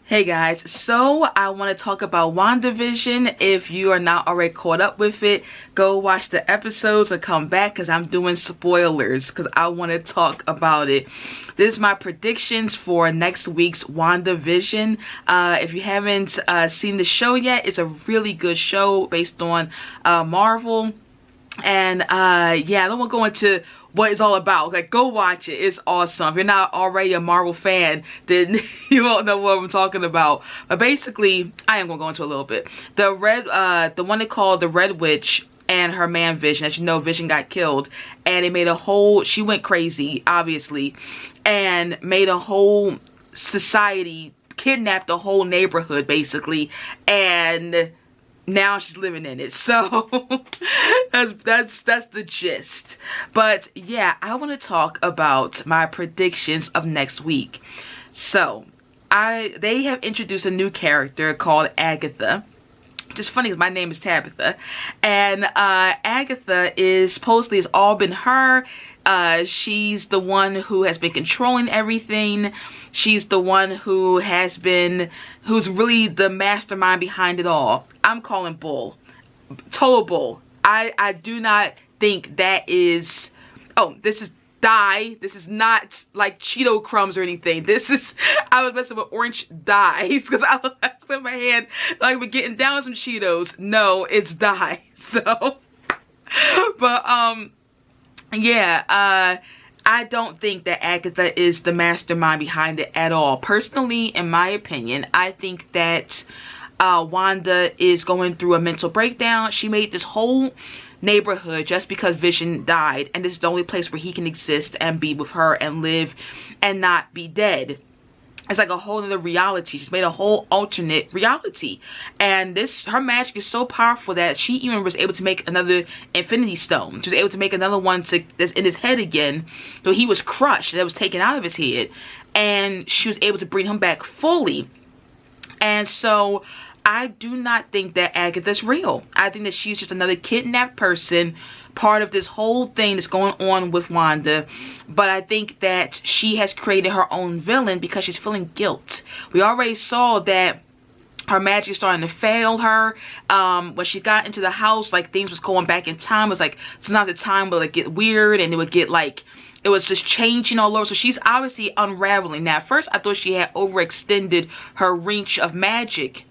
Hey guys, so I want to talk about Wandavision. If you are not already caught up with it, go watch the episodes and come back because I'm doing spoilers because I want to talk about it. This is my predictions for next week's Wandavision. If you haven't seen the show yet, it's a really good show based on Marvel. And yeah, I don't want to go into what it's all about. Like, go watch it. It's awesome. If you're not already a Marvel fan, then you won't know what I'm talking about. But basically, I am gonna go into a little bit. The one they call the Red Witch and her man Vision. As you know, Vision got killed, and it made a whole. She went crazy, obviously, and made a whole society, kidnapped a whole neighborhood, basically, and now she's living in it. So that's the gist. But yeah, I want to talk about my predictions of next week. So they have introduced a new character called Agatha. Just funny because my name is Tabitha, and Agatha is supposedly, it's all been her. She's the one who has been controlling everything. She's the one who's really the mastermind behind it all. I'm calling bull. Total bull. I do not think that is, oh, this is dye. This is not like Cheeto crumbs or anything. This is, I was messing with orange dye because I was in my hand like we're getting down some Cheetos. No, it's dye. So, but yeah, I don't think that Agatha is the mastermind behind it at all. Personally, in my opinion, I think that Wanda is going through a mental breakdown. She made this whole neighborhood just because Vision died, and this is the only place where he can exist and be with her and live and not be dead. It's like a whole other reality. She's made a whole alternate reality, and her magic is so powerful that she even was able to make another Infinity Stone. She was able to make another one that's in his head again. So he was crushed, that was taken out of his head, and she was able to bring him back fully. And so I do not think that Agatha's real. I think that she's just another kidnapped person, part of this whole thing that's going on with Wanda. But I think that she has created her own villain because she's feeling guilt. We already saw that her magic is starting to fail her. When she got into the house, like, things was going back in time. It was like, sometimes the time would like get weird, and it would get like, it was just changing all over. So she's obviously unraveling. Now, at first I thought she had overextended her reach of magic,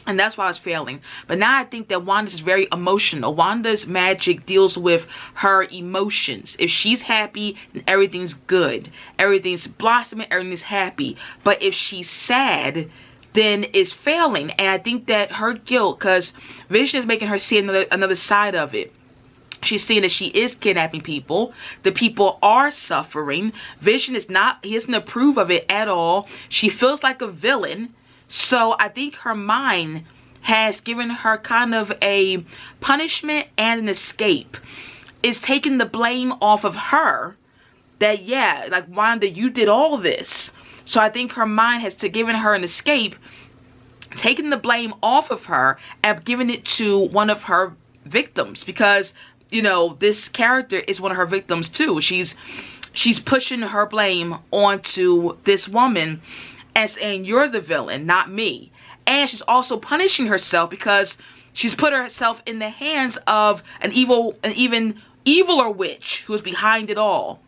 and that's why I was failing. But now I think that Wanda's is very emotional. Wanda's magic deals with her emotions. If she's happy, then everything's good. Everything's blossoming, everything's happy. But if she's sad, then it's failing. And I think that her guilt, because Vision is making her see another side of it. She's seeing that she is kidnapping people. The people are suffering. Vision is not, he doesn't approve of it at all. She feels like a villain. So I think her mind has given her kind of a punishment and an escape. It's taking the blame off of her that, yeah, like, Wanda, you did all this. So I think her mind has given her an escape, taking the blame off of her and giving it to one of her victims. Because, you know, this character is one of her victims too. She's pushing her blame onto this woman and saying, you're the villain, not me. And she's also punishing herself because she's put herself in the hands of an even eviler witch who's behind it all.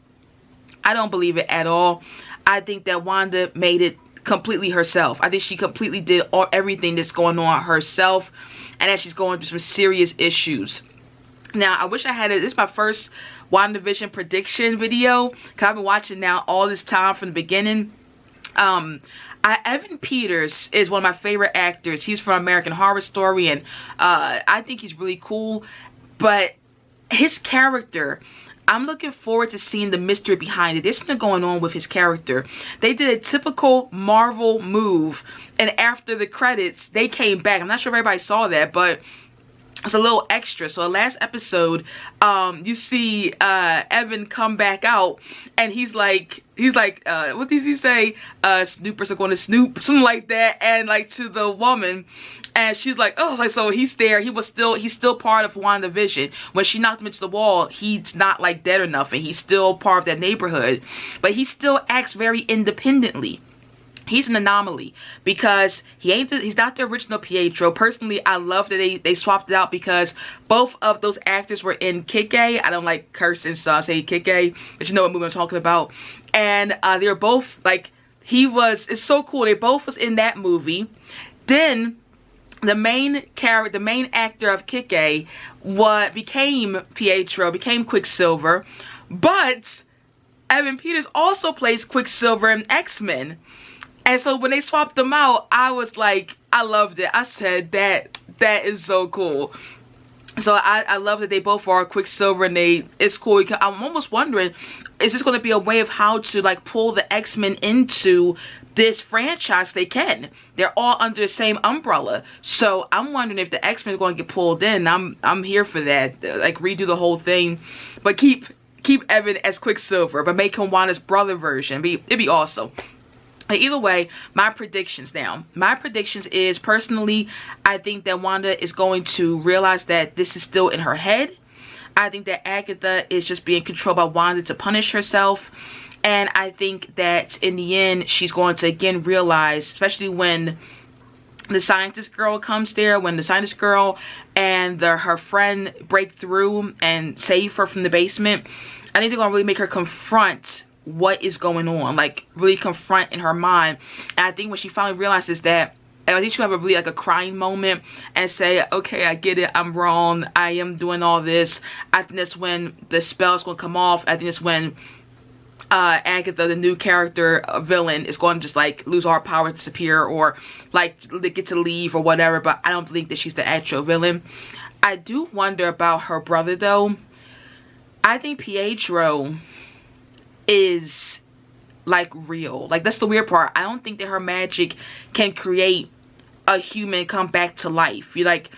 I don't believe it at all. I think that Wanda made it completely herself. I think she completely did everything that's going on herself, and that she's going through some serious issues. Now, I wish I had it. This is my first WandaVision prediction video, because I've been watching now all this time from the beginning. Evan Peters is one of my favorite actors. He's from American Horror Story, and I think he's really cool. But his character, I'm looking forward to seeing the mystery behind it. There's something going on with his character. They did a typical Marvel move, and after the credits, they came back. I'm not sure if everybody saw that, but it's a little extra. So the last episode, you see Evan come back out, and he's like, what does he say? Snoopers are going to snoop, something like that, and like to the woman, and she's like, oh, like, so he's there. He's still part of Wandavision. When she knocked him into the wall, he's not like dead or nothing. He's still part of that neighborhood, but he still acts very independently. he's an anomaly because he's not the original Pietro. Personally, I love that they swapped it out because both of those actors were in Kick-A. I don't like cursing, so I say Kick-A, but you know what movie I'm talking about. And they were both like, it's so cool. They both was in that movie. Then the main actor of Kick-A became Pietro, became Quicksilver, but Evan Peters also plays Quicksilver in X-Men. And so when they swapped them out, I was like, I loved it. I said that is so cool. So I love that they both are Quicksilver, and it's cool. I'm almost wondering, is this going to be a way of how to like pull the X-Men into this franchise? They can. They're all under the same umbrella. So I'm wondering if the X-Men are going to get pulled in. I'm here for that. Like redo the whole thing, but keep Evan as Quicksilver, but make him Wanda's brother version. It'd be awesome. Either way, my predictions now. My predictions is, personally, I think that Wanda is going to realize that this is still in her head. I think that Agatha is just being controlled by Wanda to punish herself. And I think that in the end, she's going to again realize, especially when the scientist girl comes there, when the scientist girl and her friend break through and save her from the basement, I think they're going to really make her confront what is going on, like really confront in her mind. And I think when she finally realizes that, I think she'll have a really like a crying moment and say, okay, I get it, I'm wrong, I am doing all this. I think that's when the spell's going to come off. I think that's when Agatha, the new character villain, is going to just like lose all her power, disappear, or like get to leave or whatever. But I don't think that she's the actual villain. I do wonder about her brother though. I think Pietro is like real. Like that's the weird part. I don't think that her magic can create a human come back to life. You like,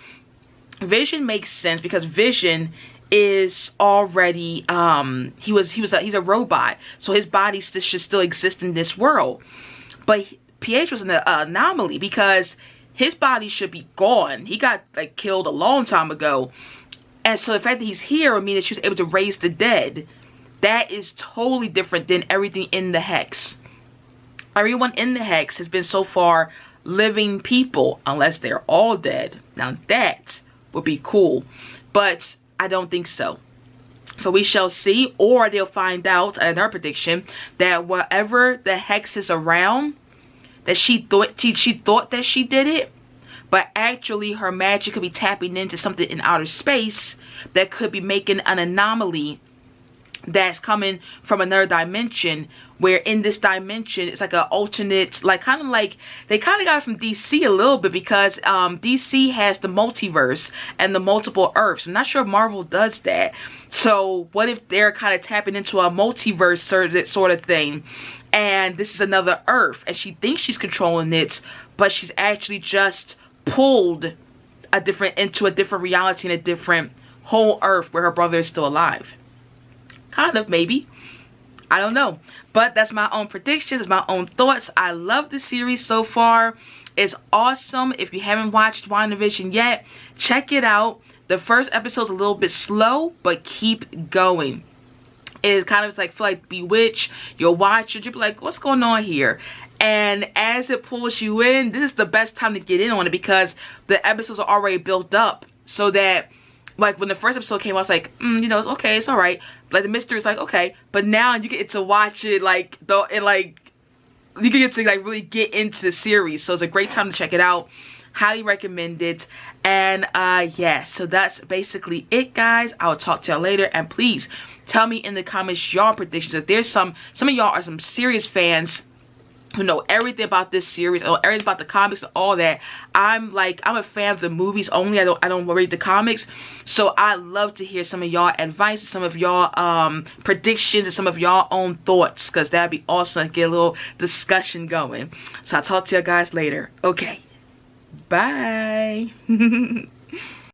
Vision makes sense because Vision is already he's a robot, so his body should still exist in this world. But Pietro's an anomaly because his body should be gone. He got like killed a long time ago, and so the fact that he's here would mean that she was able to raise the dead. That is totally different than everything in the Hex. Everyone in the Hex has been so far living people, unless they're all dead. Now that would be cool, but I don't think so. So we shall see, or they'll find out in her prediction that whatever the Hex is around, that she thought that she did it, but actually her magic could be tapping into something in outer space that could be making an anomaly that's coming from another dimension, where in this dimension it's like an alternate, like kind of like they kind of got it from DC a little bit, because DC has the multiverse and the multiple Earths. I'm not sure if Marvel does that. So what if they're kind of tapping into a multiverse sort of thing, and this is another Earth, and she thinks she's controlling it, but she's actually just pulled into a different reality, in a different whole Earth where her brother is still alive. Kind of, maybe. I don't know. But that's my own predictions, my own thoughts. I love the series so far. It's awesome. If you haven't watched WandaVision yet, check it out. The first episode's a little bit slow, but keep going. It's kind of like, feel like Bewitched. You'll watch it, you'll be like, what's going on here? And as it pulls you in, this is the best time to get in on it, because the episodes are already built up, so that like when the first episode came, I was like, you know, it's okay, it's all right. Like the mystery is like, okay, but now you get to watch it like you get to like really get into the series. So it's a great time to check it out. Highly recommend it. And yeah, so that's basically it, guys. I'll talk to y'all later, and please tell me in the comments your predictions. If there's some of y'all are some serious fans who know everything about this series, or everything about the comics and all that. I'm a fan of the movies only. I don't read the comics. So I love to hear some of y'all advice, some of y'all predictions, and some of y'all own thoughts, because that'd be awesome to get a little discussion going. So I'll talk to you guys later. Okay. Bye.